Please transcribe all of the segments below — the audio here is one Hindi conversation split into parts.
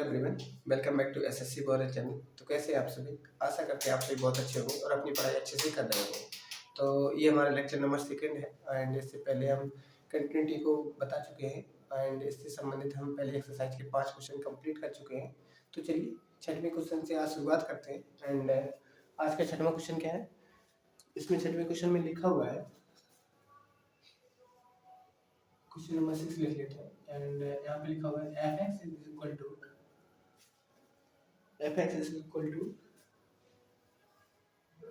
Everyone, welcome back to SSC बोरर चैनल। तो कैसे हैं आप सभी? आशा करते हैं आप सभी बहुत अच्छे होंगे और अपनी पढ़ाई अच्छे से कर रहे होंगे। तो ये हमारा लेक्चर नंबर 2 है एंड इससे पहले हम कंटिन्यूटी को बता चुके हैं एंड इससे संबंधित हम पहले एक्सरसाइज के 5 क्वेश्चन कंप्लीट कर चुके हैं। तो चलिए 6वें क्वेश्चन से आज शुरुआत करते हैं एंड आज का 6वां क्वेश्चन क्या है? इसमें 6वें क्वेश्चन में लिखा हुआ है, क्वेश्चन नंबर 6 लिख लेते हैं एंड यहाँ पे लिखा हुआ है fx इज इक्वल टू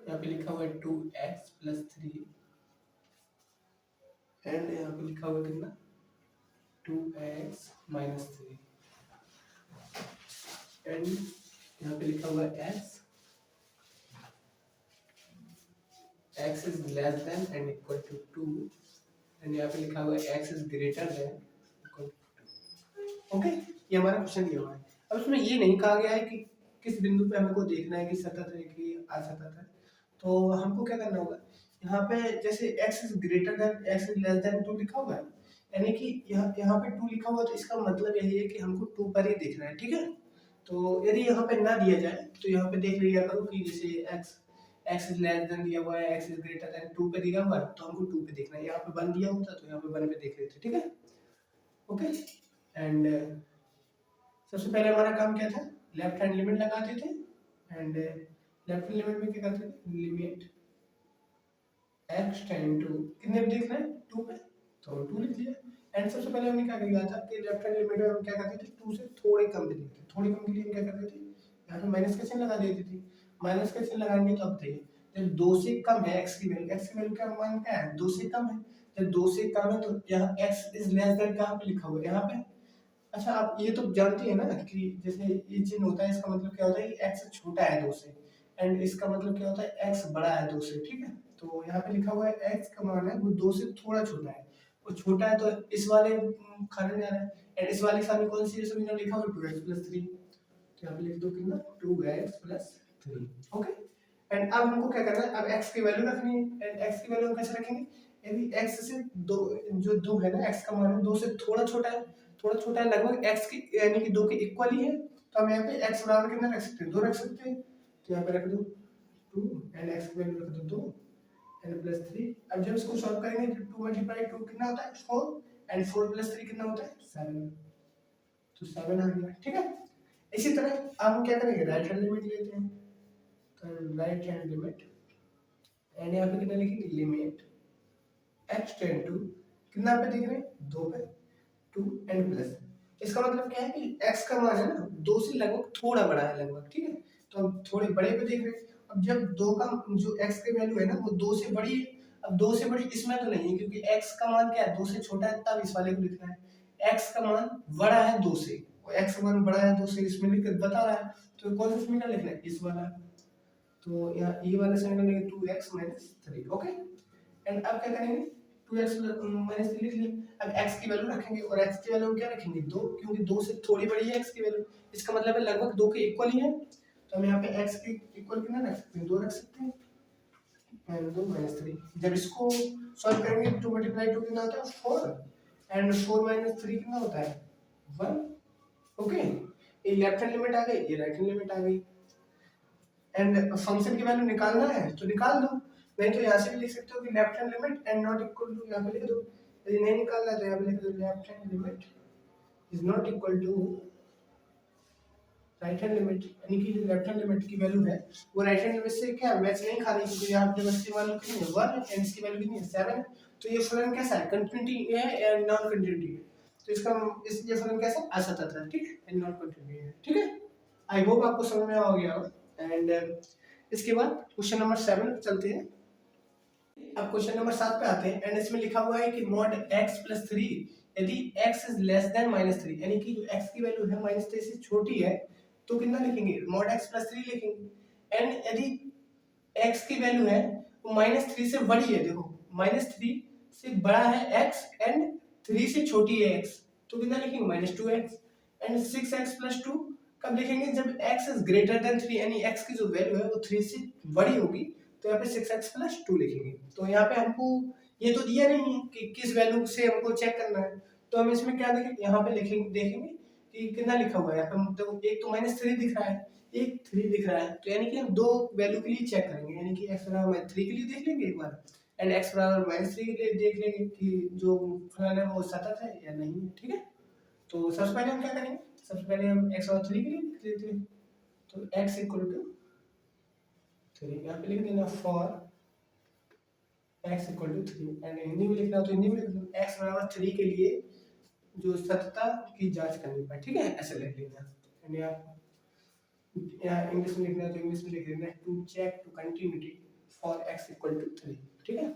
यहाँ पे लिखा हुआ है 2x प्लस 3 एंड यहाँ पे लिखा हुआ है कितना 2x माइनस 3 एंड यहाँ पे लिखा हुआ है x is less than and equal to 2 and यहाँ पे लिखा हुआ है x is greater than equal to 2। Okay, ये हमारा क्वेश्चन दिया हुआ है। अब इसमें ये नहीं कहा गया है कि किस बिंदु पे हमको देखना है कि सतत है कि असतत है। तो हमको क्या करना होगा, यहाँ पे जैसे x is greater then x is less then 2 लिखा हुआ है, यानी कि यहाँ पे 2 लिखा हुआ है तो इसका मतलब यही है कि हमको 2 पर ही देखना है। ठीक है, तो यदि यहाँ पे ना दिया जाए तो यहाँ पे देख लिया करो कि जैसे x इज लेस देन दिया हुआ है, x इज ग्रेटर देन 2 पे दिया हुआ है तो हमको 2 पे देखना है। यहाँ पे 1 दिया होता तो यहाँ पे 1 पे देख लेते। ठीक है, ओके। एंड सबसे पहले हमारा काम क्या था, लेफ्ट हैंड लिमिट लगाते थे एंड लेफ्ट हैंड लिमिट में क्या करते थे, लिमिट x टेंड टू कितने पे देखना है 2 पे, तो 2 लिख लिया। एंड सबसे पहले हमने क्या किया था कि लेफ्ट हैंड लिमिट में हम क्या करते थे, 2 से थोड़े कम पे देखते थे। थोड़े कम के लिए हम क्या करते थे, यहाँ पे माइनस का चिन्ह लगा देते थे। माइनस का चिन्ह लगाएंगे तो अब देखिए जब 2 से कम है x की वैल्यू का मान क्या है, 2 से कम है। जब 2 से कम है तो यहाँ x इज लेस देन कहाँ पे लिखा हुआ है, यहाँ पे। अच्छा, आप ये तो जानती है ना कि जैसे ये चिन्ह होता है इसका मतलब क्या होता है कि x छोटा है 2 से एंड इसका मतलब क्या होता है x बड़ा है 2 से। ठीक है, तो यहाँ पे लिखा हुआ है x का मान है वो 2 से थोड़ा छोटा है, वो छोटा है तो इस वाले खाने में जाना है एंड इस वाले खाने में कौन सी समीकरण लिखा हुआ है 2x प्लस 3, तो यहाँ पे लिख दो कितना 2x प्लस 3। ओके, एंड अब हमको क्या करना है, अब x की वैल्यू रखनी है एंड x की वैल्यू हम कैसे रखेंगे, यदि x से 2 जो 2 है ना, x का मान 2 से थोड़ा छोटा है, थोड़ा छोटा है लगभग x की यानी कि 2 के इक्वल ही है, तो हम यहाँ पे x बराबर कितना रख सकते हैं, 2 रख सकते हैं। तो यहाँ पे रख दो 2 एंड x की वैल्यू रख दो 2 एंड प्लस 3। अब जब इसको सॉल्व करेंगे तो 2 मल्टीप्लाई 2 कितना होता है 4 एंड 4 प्लस 3 कितना होता है 7, तो 7 आ गया। ठीक है, इसी तरह अब हम क्या करेंगे, राइट हैंड लिमिट लेते हैं, तो राइट हैंड लिमिट एंड यहाँ पे कितना लिखेंगे, लिमिट x टेंड टू कितना पे देख रहे हैं 2 पे 2 एंड प्लस। इसका मतलब क्या है कि x का मान है ना 2 से लगभग थोड़ा बड़ा है लगभग। ठीक है, तो हम थोड़े बड़े पे देख रहे हैं। अब जब 2 का जो x की वैल्यू है ना वो 2 से बड़ी है, अब 2 से बड़ी इसमें तो नहीं है क्योंकि x का मान क्या है 2 से छोटा है, तब इस वाले को लिखना है। x का मान बड़ा है 2 से और x का मान बड़ा है 2 से, इसमें लिख कर बता रहा है, तो कौन सा समीकरण लिखना है, इस वाला। तो यहाँ ये वाला समीकरण लिखेंगे 2x माइनस 3। ओके, एंड अब क्या करेंगे 2x माइनस 3 लिख लिया। अब x की वैल्यू रखेंगे और x की वैल्यू क्या रखेंगे 2, क्योंकि 2 से थोड़ी बड़ी है x की वैल्यू, इसका मतलब है लगभग 2 के इक्वल ही है, तो हम यहाँ पे x के इक्वल कितना रख सकते हैं 2 रख सकते हैं एंड 2 माइनस 3। जब इसको सॉल्व करेंगे 2 मल्टीप्लाई 2 कितना होता है 4 एंड 4 माइनस 3 कितना होता है 1। ओके, ये लेफ्ट हैंड लिमिट आ गई, ये राइट हैंड लिमिट आ गई एंड फंक्शन की वैल्यू निकालना है तो निकाल दो, नहीं तो यहाँ से भी लिख सकते हो कि left hand limit and not equal to, यहाँ पे लिख दो। यदि नहीं निकालना है तो यहाँ पे लिख दो left hand limit is not equal to right hand limit, यानी कि जो लेफ्ट हैंड लिमिट की वैल्यू है वो राइट हैंड लिमिट से क्या मैच नहीं खा रही, क्योंकि यहाँ पे इसकी वैल्यू कितनी है 1 एंड इसकी वैल्यू कितनी है 7, तो ये फलन कैसा है, कंटिन्यूटी है या नॉन कंटिन्यूटी है, तो इसका ये फलन कैसा है, असतत है। ठीक है, एंड नॉन कंटिन्यूटी है। ठीक है, आई होप आपको समझ में आ गया होगा। एंड इसके बाद क्वेश्चन नंबर 7 पे चलते हैं। अब क्वेश्चन नंबर 7 पे आते हैं एंड इसमें लिखा हुआ है कि मॉड x प्लस 3 यदि x is less then minus 3, यानी कि जो x की वैल्यू है माइनस 3 से छोटी है तो कितना लिखेंगे, मॉड x प्लस 3 लिखेंगे। एंड यदि x की वैल्यू है वो माइनस 3 से बड़ी है, देखो माइनस 3 से बड़ा है x एंड 3 से छोटी है x, तो कितना लिखेंगे minus 2x and 6x plus 2 कब लिखेंगे, जब x इज ग्रेटर देन 3, यानी x की जो वैल्यू है वो 3 से बड़ी होगी, तो यहाँ पे 6x प्लस 2 लिखेंगे। तो यहाँ पे हमको ये तो दिया नहीं है कि किस वैल्यू से हमको चेक करना है, तो हम इसमें क्या देखेंगे, यहाँ पे लिखेंगे देखेंगे कि कितना लिखा हुआ है यहाँ पे, देखो एक तो -3 दिख रहा है, एक 3 दिख रहा है, तो यानी कि हम दो वैल्यू के लिए चेक करेंगे, यानी कि x बराबर 3 के लिए देख लेंगे एक बार, एंड x बराबर -3 के लिए देख लेंगे कि जो फलन है वो सतत है या नहीं है, ठीक है। तो सबसे पहले हम क्या करेंगे, सबसे पहले हम x बराबर 3 के लिए लिख लेते हैं, तो x इक्वल टू 3 यहाँ पे लिख देना for x equal to 3, and Hindi में लिखना तो हिंदी में लिख दो x बराबर 3 के लिए जो सततता की जांच करनी पड़े, ठीक है, ऐसे लिख लेना। एंड यहाँ इंग्लिश में लिखना है तो इंग्लिश में लिख देना to check to continuity for x equal to 3, ठीक है।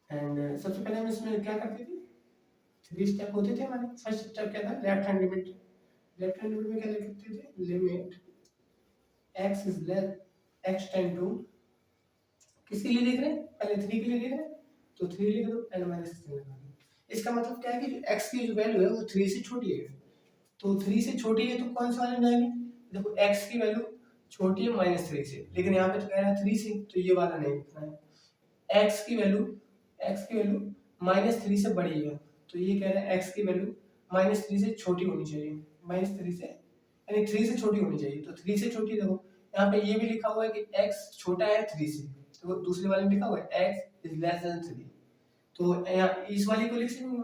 एंड सबसे पहले हम इसमें क्या करते थे, 3 स्टेप होते थे हमारे। फर्स्ट स्टेप क्या था, left hand limit, left hand limit में क्या लिखते थे, limit x is less x tend to, किसके लिए लिख रहे हैं, पहले 3 के लिए लिख रहे हैं तो 3 लिख दो एंड -3 लगा दो। इसका मतलब क्या है कि x की जो वैल्यू है वो 3 से छोटी है, तो 3 से छोटी है तो कौन सा वाला जाएगी, देखो x की वैल्यू छोटी है -3 से, लेकिन यहाँ पे तो कह रहा है 3 से, तो ये वाला नहीं लिखना है। x की वैल्यू -3 से बड़ी है, तो ये कह रहा है x की वैल्यू -3 से छोटी होनी चाहिए, -3 से यानी 3 से छोटी होनी चाहिए, तो 3 से छोटी, देखो यहाँ पे ये भी लिखा हुआ है कि x छोटा है 3 से, तो दूसरे वाले में लिखा हुआ है x इज लेस देन 3, तो यहाँ इस वाली को लिख सकते,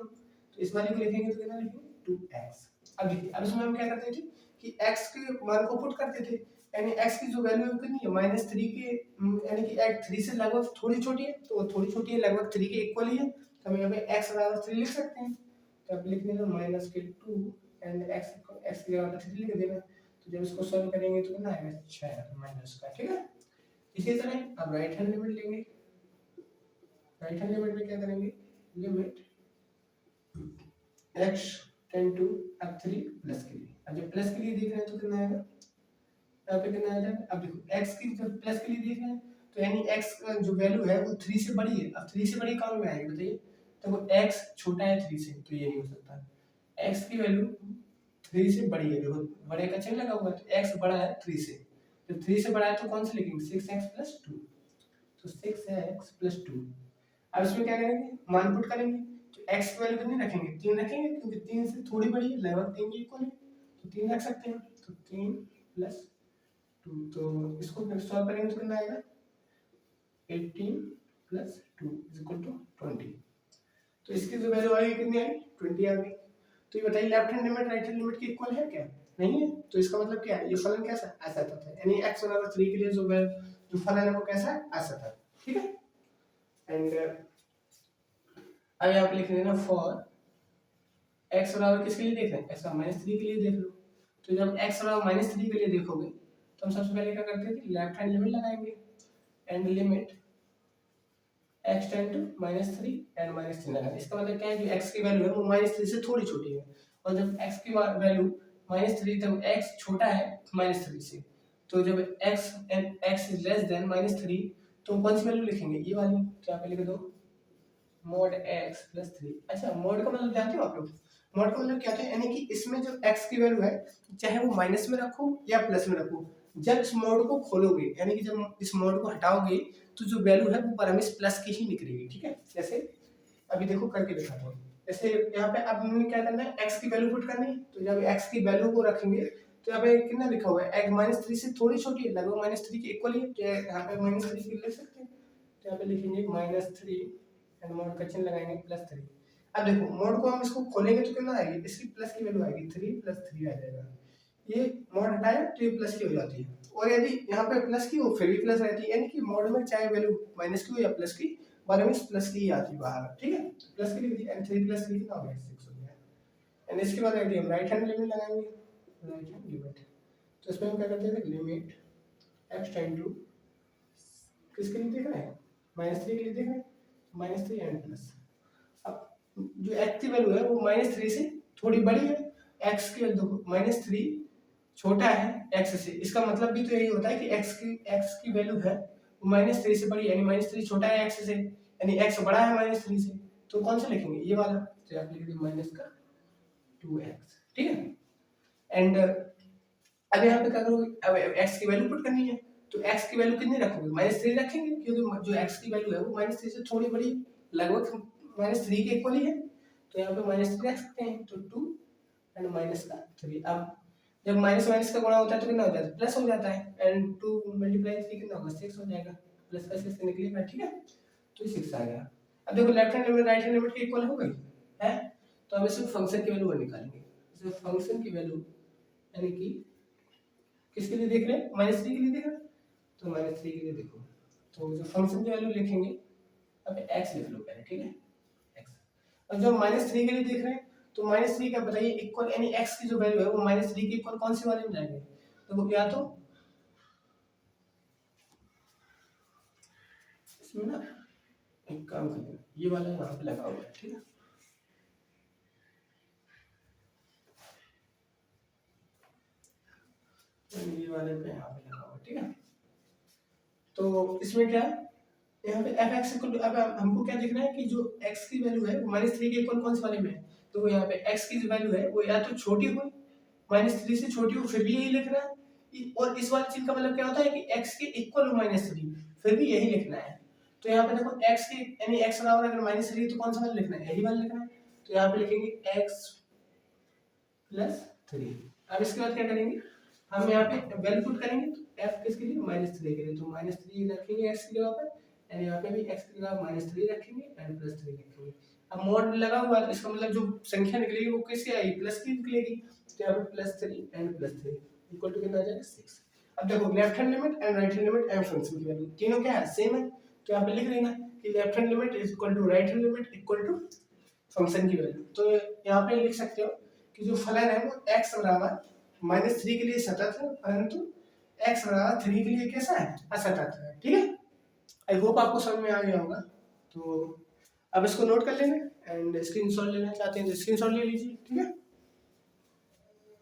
तो इस वाली को लिखेंगे तो कितना लिखेंगे 2x। अब देखिए, अब इसमें हम क्या करते थे कि x के मान को पुट करते थे, यानी x की जो वैल्यू है कितनी है -3 के, यानी कि x 3 से लगभग थोड़ी छोटी है, तो थोड़ी छोटी है लगभग 3 के इक्वल ही है, तो हम यहाँ पे x बराबर 3 लिख सकते हैं, तो आप लिख देना -2 एंड x की जगह 3 लिख देना, तो जब इसको सॉल्व करेंगे तो कितना आएगा 6 माइनस का, ठीक है। इसी तरह अब राइट हैंड लिमिट लेंगे, राइट हैंड लिमिट में क्या करेंगे, लिमिट x टेंड टू अब 3 प्लस के लिए, अब जब प्लस के लिए देख रहे हैं तो कितना आएगा, यहाँ पे कितना आ जाएगा, अब देखो x की जब प्लस के लिए देख रहे हैं तो यानी x का जो वैल्यू है वो 3 से बड़ी है, अब 3 से बड़ी कौन में आएगी बताइए, तो x छोटा है 3 से, तो ये नहीं हो सकता, x की वैल्यू 3 से बड़ी है, देखो बड़े का चिन्ह लगा हुआ है, तो x बड़ा है 3 से, तो 3 से बड़ा है तो कौन सा लिखेंगे 6x प्लस 2, तो 6x प्लस 2। अब इसमें क्या करेंगे, मान पुट करेंगे, तो x की वैल्यू कितनी रखेंगे 3 रखेंगे, क्योंकि 3 से थोड़ी बड़ी है, लगभग 3 के इक्वल है, तो 3 रख सकते हैं, तो 3 प्लस 2, तो इसको सॉल्व करेंगे तो कितना आएगा 18 प्लस 2 इज इक्वल टू 20, तो इसकी जो वैल्यू आएगी कितनी आई 20 आ गई। तो ये बताइए left hand limit right hand limit के इक्वल है क्या, नहीं है, तो इसका मतलब क्या है, ये फलन कैसा असतत है, यानी x बराबर 3 के लिए जो फलन है वो कैसा है असतत, ठीक है। एंड अब यहाँ पे लिख देना फॉर x बराबर किसके लिए देख रहे हैं, x का -3 के लिए देख लो, तो जब x बराबर -3 के लिए देखोगे तो हम सबसे पहले क्या करते थे, लेफ्ट हैंड लिमिट लगाएंगे, and limit x tend to -3 and -3 लगाएंगे। इसका मतलब क्या है कि x की वैल्यू है वो -3 से थोड़ी छोटी है, और जब x की वैल्यू -3 तब x छोटा है -3 से, तो जब x इज लेस देन -3 तो कौन सी वैल्यू लिखेंगे, ये वाली, तो यहाँ पे लिख दो mod x प्लस 3। अच्छा, mod का मतलब जानते हो आप लोग, mod का मतलब क्या होता है, यानी कि इसमें जो x की वैल्यू है चाहे वो माइनस में रखो या प्लस में रखो, जब इस मोड को खोलोगे यानी कि जब इस मोड को हटाओगे तो जो वैल्यू है वो परमिस प्लस की ही निकलेगी, ठीक है। जैसे अभी देखो करके दिखाता हूँ, जैसे यहाँ पे अब हमें क्या करना है, x की वैल्यू पुट करनी है, तो जब x की वैल्यू को रखेंगे तो यहाँ पे कितना लिखा हुआ है, x -3 से थोड़ी छोटी है, लगभग -3 के इक्वल ही है, तो यहाँ पे -3 के लिख सकते हैं, तो यहाँ पे लिखेंगे -3 एंड मोड का चिन्ह लगाएंगे +3। अब देखो मोड को हम इसको खोलेंगे तो कितना आएगी, इसकी प्लस की वैल्यू आएगी 3 + 3 आ जाएगा, ये मोड हटाया तो ये प्लस की हो जाती है, और यदि यहाँ पे प्लस की हो फिर भी प्लस रहती है, यानी कि मोड में चाहे वैल्यू माइनस की हो या प्लस की, बारे में प्लस की ही आती है बाहर, ठीक है। प्लस की लिख दी एंड 3 + 3 कितना हो गया 6 हो गया, एंड इसके बाद यदि हम राइट हैंड लिमिट लगाएंगे, राइट हैंड लिमिट, तो इसमें हम क्या करते हैं, लिमिट x टेंड टू किसके लिए देख रहे हैं -3 के लिए देख रहे हैं, -3 एंड प्लस, अब जो x की वैल्यू है वो -3 से थोड़ी बड़ी है, x की वैल्यू -3 छोटा है x से, इसका मतलब भी तो यही होता है कि x की वैल्यू है वो -3 से बड़ी है, यानी -3 छोटा है x से, यानी x बड़ा है -3 से, तो कौन सा लिखेंगे, ये वाला, तो आप लिख दीजिए -2x, ठीक है। एंड अब यहाँ पे क्या करोगे, अब x की वैल्यू पुट करनी है, तो x की वैल्यू कितनी रखोगे -3 रखेंगे, क्योंकि जो x की वैल्यू है वो -3 से थोड़ी बड़ी, लगभग -3 के इक्वल ही है, तो यहाँ पे -3 रख सकते हैं, तो 2 एंड माइनस का 3। अब जब माइनस माइनस का गुणा होता है तो कितना हो जाता है, प्लस हो जाता है, एंड 2 मल्टीप्लाई 3 कितना होगा, 6 हो जाएगा, प्लस का 6 निकलेगा, ठीक है, तो ये 6 आ गया। अब देखो left hand limit right hand limit के इक्वल हो गई है, तो अब इसमें फंक्शन की वैल्यू निकालेंगे। इसमें फंक्शन की वैल्यू यानी कि किसके लिए देख रहे हैं, -3 के लिए देख रहे हैं, तो -3 के लिए देखो, तो जो फंक्शन की वैल्यू लिखेंगे, अब x लिख लो पहले, ठीक है, x। और जब -3 के लिए देख रहे हैं तो -3 का बताइए इक्वल, यानी x की जो वैल्यू है वो -3 के इक्वल कौन सी वाले में जाएंगे, तो या तो इसमें ना एक काम करें, ये वाला यहाँ पे लगा हुआ है, ठीक है, ये वाले पे यहाँ पे लगा हुआ है, ठीक है। तो इसमें क्या है, यहाँ पे एफ एक्स इक्वल, अब हमको क्या दिख रहा है कि जो x की वैल्यू है वो -3 के इक्वल कौन से वाले में है, तो यहाँ पे x की जो वैल्यू है वो या तो छोटी हो, -3 से छोटी हो, फिर भी यही लिख रहा है, और इस वाली चीज का मतलब क्या होता है कि x के इक्वल हो -3, फिर भी यही लिखना है। तो यहाँ पे देखो x के यानी x बराबर अगर -3 तो कौन सा वाला लिखना है, यही वाला लिखना है, तो यहाँ पे लिखेंगे x प्लस 3। अब इसके बाद क्या करेंगे, हम यहाँ पे वैल्यू पुट करेंगे, तो f किसके लिए, -3 के लिए, तो -3 रखेंगे x की जगह पर, एंड यहाँ पे भी x की जगह -3 रखेंगे एंड +3 रखेंगे। अब मॉड लगा हुआ है तो इसका मतलब जो संख्या निकलेगी वो कैसे आएगी, प्लस की निकलेगी, तो यहाँ पे +3 एंड +3 इक्वल टू कितना आ जाएगा, 6। अब देखो left hand limit and right hand limit and function की वैल्यू तीनों क्या है, सेम है, तो यहाँ पे लिख देना कि left hand limit is equal to right hand limit equal to function की वैल्यू। तो यहाँ पे लिख सकते हो कि जो फलन है वो x बराबर -3 के लिए सतत है, परंतु x बराबर 3 के लिए कैसा है, असतत है, ठीक है। आई होप आपको समझ में आ गया होगा। तो अब इसको नोट कर लेना एंड स्क्रीनशॉट लेना चाहते हैं तो स्क्रीनशॉट ले लीजिए, ठीक है।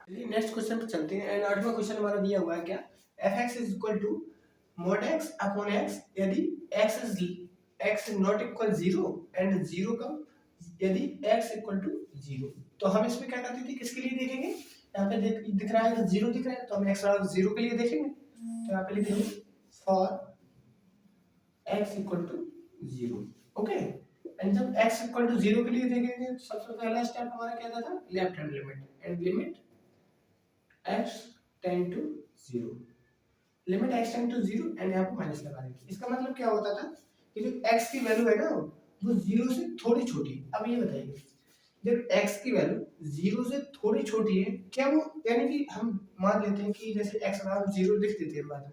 चलिए नेक्स्ट क्वेश्चन पे चलते हैं, एंड 8वां क्वेश्चन हमारा दिया हुआ है क्या, f(x) is equal to mod x upon x यदि x is not equal 0 and 0 का यदि x इक्वल टू 0। तो हम इसमें क्या करते थे, किसके लिए देखेंगे, यहाँ पे दिख रहा है 0 दिख रहा है, तो हम x बराबर 0 के लिए देखेंगे, तो यहाँ पे लिखेंगे for x equal to 0, okay. And जब x इक्वल टू 0 के लिए देखेंगे तो सबसे पहला स्टेप हमारा क्या था, left hand limit, and limit x tend to 0, limit x tend to 0 and यहाँ पे माइनस लगा देंगे। इसका मतलब क्या होता था कि जो x की वैल्यू है ना वो 0 से थोड़ी छोटी। अब ये बताइए जब x की वैल्यू 0 से थोड़ी छोटी है, क्या वो, यानी कि हम मान लेते हैं कि जैसे x बराबर 0 लिख देते हैं बाद में,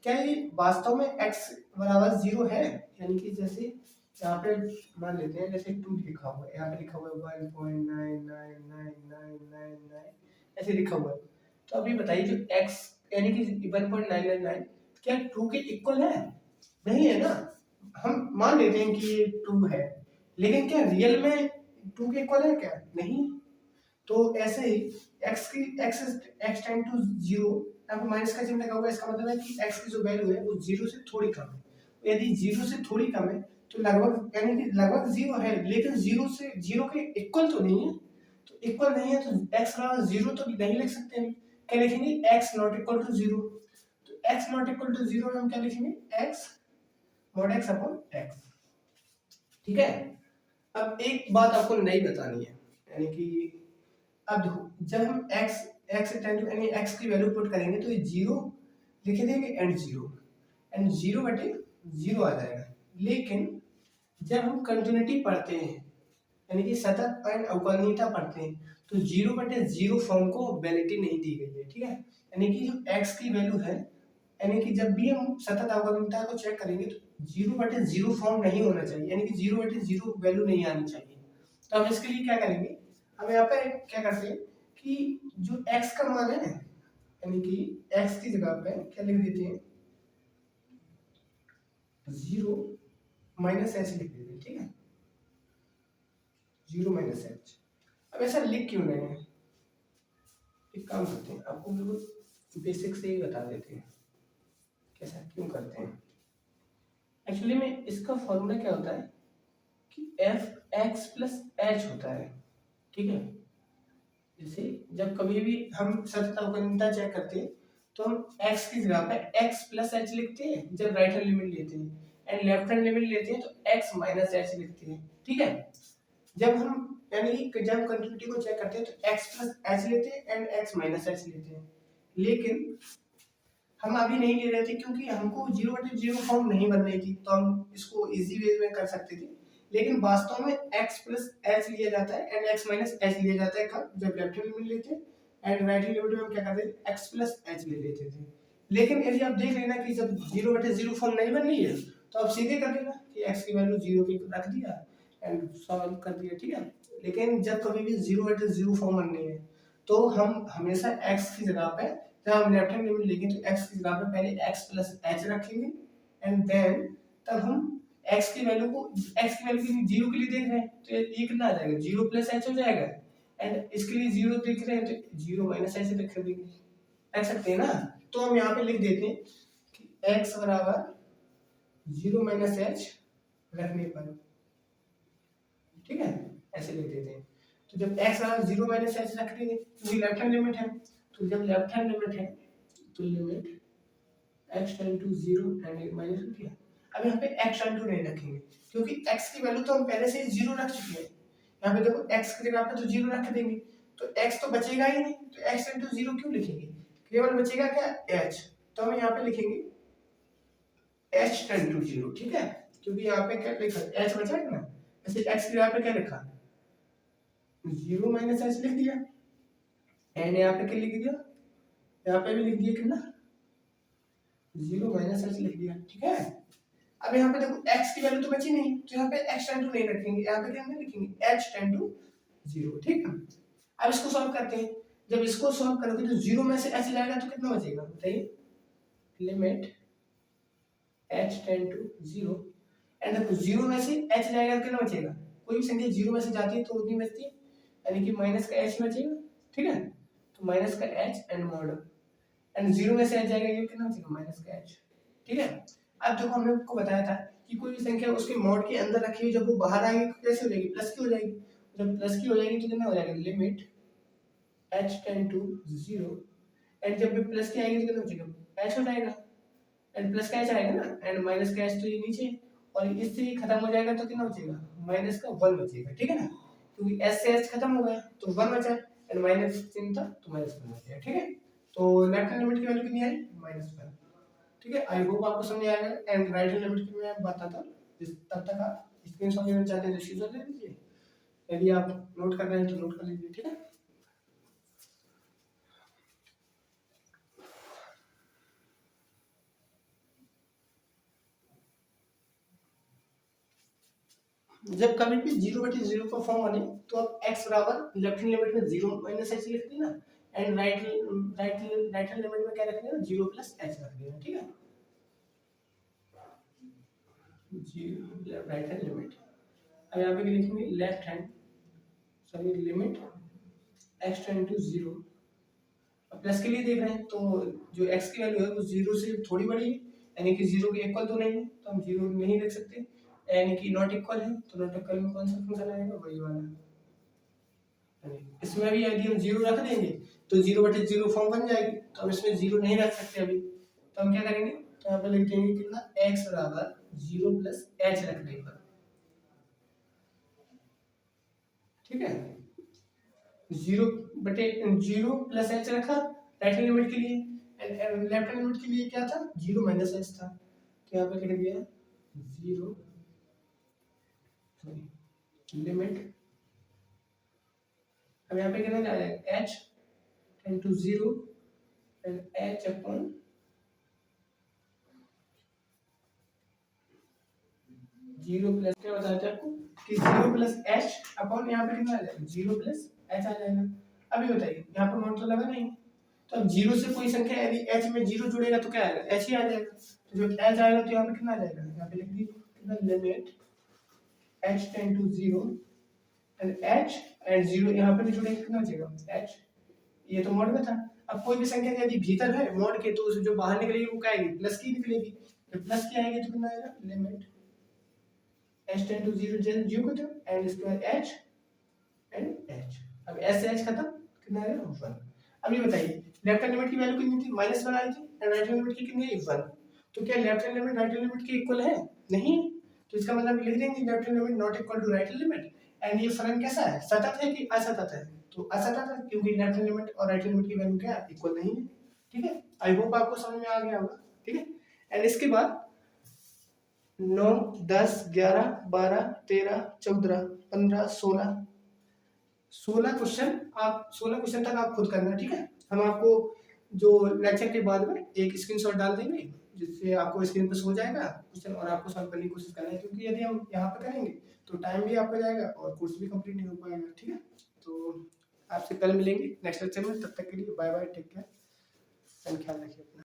क्या ये वास्तव में x बराबर 0 है, यानी कि जैसे यहाँ पे मान लेते हैं जैसे 2 लिखा हुआ है, यहाँ पे लिखा हुआ है 1.99999 ऐसे लिखा हुआ है, तो अभी बताइए जो x यानी कि 1.999 क्या 2 के इक्वल है, नहीं है ना। हम मान लेते हैं कि ये 2 है, लेकिन क्या रियल में 2 के इक्वल है क्या, नहीं। तो ऐसे ही x टेंड टू 0, यहाँ पे माइनस का चिन्ह लगा हुआ है, इसका मतलब है कि x की जो वैल्यू है वो 0 से थोड़ी कम है। यदि 0 से थोड़ी कम है तो लगभग यानी कि लगभग 0 है, लेकिन 0 के इक्वल तो नहीं है, तो इक्वल नहीं है तो x बराबर 0 तो नहीं लिख सकते हैं, क्या लिखेंगे x नॉट इक्वल टू 0, तो x नॉट इक्वल टू 0 में हम क्या लिखेंगे, x mod x upon x, ठीक है। अब एक बात आपको नहीं बतानी है, यानी कि अब देखो जब हम x टेंड टू यानी x की वैल्यू पुट करेंगे तो ये 0 लिख देंगे एंड 0 बटे 0 आ जाएगा, लेकिन जब हम कंटिन्यूटी पढ़ते हैं यानी कि सतत एंड अवकलनीयता पढ़ते हैं तो 0 बटे 0 फॉर्म को वैलिडिटी नहीं दी गई है, ठीक है। यानी कि जो x की वैल्यू है, यानी कि जब भी हम सतत अवकलनीयता को चेक करेंगे तो 0 बटे 0 फॉर्म नहीं होना चाहिए, यानी कि 0 बटे 0 वैल्यू नहीं आनी चाहिए। तो हम इसके लिए क्या करेंगे, हम यहाँ पे क्या करते हैं कि जो x का मान है यानी कि x की जगह पे क्या लिख देते हैं 0 माइनस h लिख देते हैं, ठीक है, 0 माइनस h। अब ऐसा लिख क्यों रहे हैं, एक काम करते हैं, आपको बिल्कुल बेसिक से ही बता देते हैं कैसा क्यों करते हैं। एक्चुअली में इसका फॉर्मूला क्या होता है कि f(x + h) होता है, ठीक है। जैसे जब कभी भी हम सतत अवकलनीयता चेक करते हैं तो हम x की जगह पे x + h लिखते हैं जब राइट हैंड लिमिट लेते हैं, एंड लेफ्ट हैंड लिमिट लेते हैं तो x - h लिखते हैं, ठीक है। जब हम यानी कि जब कंटिन्यूटी को चेक करते हैं तो x प्लस एच लेते हैं एंड x माइनस एच लेते हैं, लेकिन हम अभी नहीं ले रहे थे क्योंकि हमको 0/0 फॉर्म नहीं बननी थी, तो हम इसको इजी वे में कर सकते थे। लेकिन वास्तव में x प्लस एच लिया जाता है एंड x माइनस एच लिया जाता है कब, जब लेफ्ट हैंड लिमिट लेते हैं, एंड राइट हैंड लिमिट में हम क्या करते थे, x प्लस एच ले लेते थे। लेकिन यदि आप देख लेना कि जब 0/0 फॉर्म नहीं बन रही है तो आप सीधे कर देना कि x की वैल्यू 0 की रख दिया एंड सॉल्व कर दिया, ठीक है। लेकिन जब कभी भी 0/0 फॉर्म बननी है तो हम हमेशा x की जगह पे, जब हम लेफ्ट हैंड लिमिट लेंगे तो x की जगह पे पहले x प्लस एच रखेंगे एंड देन तब हम x की वैल्यू को, x की वैल्यू की 0 के लिए देख रहे हैं तो ये कितना आ जाएगा, 0 प्लस एच हो जाएगा, एंड इसके लिए 0 देख रहे हैं तो 0 माइनस एच रख देंगे, रख सकते हैं ना। तो हम यहाँ पे लिख देते हैं कि x बराबर 0 माइनस एच रखने पर, ठीक है, ऐसे लिख देते हैं। तो जब x बराबर 0 माइनस एच रख देंगे तो ये लेफ्ट हैंड लिमिट है, तो जब लेफ्ट हैंड लिमिट है तो limit x tend to 0 and minus हो गया। अब यहाँ पे x टेंड टू नहीं रखेंगे क्योंकि x की वैल्यू तो हम पहले से ही 0 रख चुके हैं। यहाँ पे देखो x की जगह पे तो 0 रख देंगे तो x तो बचेगा ही नहीं, तो x टेंड टू 0 क्यों लिखेंगे, केवल बचेगा क्या h, तो हम यहाँ पे लिखेंगे h टेंड टू 0, ठीक है, क्योंकि यहाँ पे क्या लिखा h बचेगा ना, ऐसे x की जगह पे क्या लिखा 0 माइनस h लिख दिया एंड यहाँ पे क्या लिख दिया, यहाँ पे भी लिख दिया कितना 0 माइनस एच लिख दिया, ठीक है। अब यहाँ पे देखो x की वैल्यू तो बची नहीं तो यहाँ पे x टेंड टू नहीं रखेंगे, यहाँ पे क्या लिखेंगे h टेंड टू 0, ठीक है। अब इसको सॉल्व करते हैं, जब इसको सॉल्व करोगे तो 0 में से h जाएगा तो कितना बचेगा बताइए, limit h tend to 0 and देखो 0 में से h जाएगा तो कितना बचेगा, कोई भी संख्या 0 में से जाती है तो उतनी बचती है, यानी कि माइनस का h बचेगा, ठीक है, तो माइनस का h एंड मॉड एंड 0 में से h जाएगा ये कितना बचेगा माइनस का h, ठीक है। अब देखो हमने आपको बताया था कि कोई भी संख्या उसके मॉड के अंदर रखी हुई जब वो बाहर आएगी तो कैसे हो जाएगी, प्लस की हो जाएगी, जब प्लस की हो जाएगी तो कितना हो जाएगा limit h tend to 0 and जब भी प्लस की आएगी तो कितना बचेगा h हो जाएगा एंड प्लस का h आएगा ना एंड माइनस का h तो ये नीचे और इससे ये खत्म हो जाएगा तो कितना बचेगा माइनस का 1 बचेगा, ठीक है ना, क्योंकि s से h खत्म हो गया तो 1 बचा एंड माइनस चिन्ह था तो माइनस 1 बचेगा, ठीक है। तो लेफ्ट हैंड लिमिट की वैल्यू कितनी आई -1, ठीक है। आई होप आपको समझ आएगा एंड राइट हैंड लिमिट की मैं बताता हूँ, तब तक आप स्क्रीनशॉट लेना चाहते हैं तो स्क्रीनशॉट ले लीजिए, यदि आप नोट कर रहे हैं तो नोट कर लीजिए, ठीक है। जब कभी भी 0/0 का फॉर्म बने तो आप x बराबर लेफ्ट हैंड लिमिट में 0 माइनस h लिख देना एंड राइट हैंड लिमिट में क्या रख देना 0 प्लस h रख देना, ठीक है। राइट हैंड लिमिट, अब यहाँ पे क्या लिखेंगे left hand sorry limit x tend to 0, अब प्लस के लिए देख रहे हैं तो जो x की वैल्यू है वो 0 से थोड़ी बड़ी है, यानी कि 0 के इक्वल तो नहीं है तो हम 0 नहीं रख सकते, यानी कि नॉट इक्वल है तो नॉट इक्वल में कौन सा फंक्शन आएगा वही वाला, इसमें भी यदि हम 0 रख देंगे तो 0/0 फॉर्म बन जाएगी, तो हम इसमें 0 नहीं रख सकते अभी, तो हम क्या करेंगे तो यहाँ पे लिख देंगे कितना x बराबर 0 प्लस h रखने पर, ठीक है, 0/0 प्लस h रखा राइट हैंड लिमिट के लिए एंड लेफ्ट हैंड लिमिट के लिए क्या था 0 माइनस h था, तो यहाँ पे लिख दिया 0 लिमिट, अब यहाँ पे कितना जाएगा h tend to 0 and h upon 0 plus क्या बताया था आपको कि 0 प्लस h अपॉन यहाँ पे कितना आ जाएगा 0 प्लस h आ जाएगा। अभी बताइए यहाँ पर नोट तो लगा नहीं, तो अब 0 से कोई संख्या यदि h में 0 जुड़ेगा तो क्या आएगा h ही आ जाएगा, तो जब h आएगा तो यहाँ पे कितना आ जाएगा, यहाँ पे लिख दीजिए कितना limit h tend to 0 and h and 0 यहाँ पे भी जुड़ेगा कितना बचेगा h, ये तो मॉड में था। अब कोई भी संख्या यदि भीतर है मॉड के तो उसे जो बाहर निकलेगी वो क्या आएगी प्लस की निकलेगी, जब प्लस की आएगी तो कितना आएगा लिमिट h टेंड टू 0 जैसे 0 को तो and square h and h, अब s से h खत्म कितना आएगा 1। अब ये बताइए लेफ्ट हैंड लिमिट की वैल्यू कितनी थी -1 आई थी एंड राइट हैंड लिमिट की कितनी है 1, तो क्या left hand limit right hand limit के इक्वल है नहीं, तो इसका मतलब लिख देंगे left hand limit not equal to right hand limit and ये फलन कैसा है, सतत है कि असतत है, तो असतत है क्योंकि लेफ्ट हैंड लिमिट और राइट हैंड लिमिट की वैल्यू क्या है, इक्वल नहीं है। ठीक है, आई होप आपको समझ में आ गया होगा। ठीक है, एंड इसके बाद 9 10 11 12 13 14 15 16 क्वेश्चन, आप 16 क्वेश्चन तक आप खुद करना। ठीक है, हम आपको जो लेक्चर के बाद में एक स्क्रीनशॉट डाल देंगे जिससे आपको स्क्रीन पर हो जाएगा क्वेश्चन और आपको सॉल्व करने की कोशिश करना है, क्योंकि यदि हम यहाँ पे करेंगे तो टाइम भी आपका जाएगा और कोर्स भी कंप्लीट नहीं हो पाएगा। ठीक है, तो आपसे कल मिलेंगे नेक्स्ट लेक्चर में, तब तक के लिए bye bye, take care and ख्याल रखिए अपना।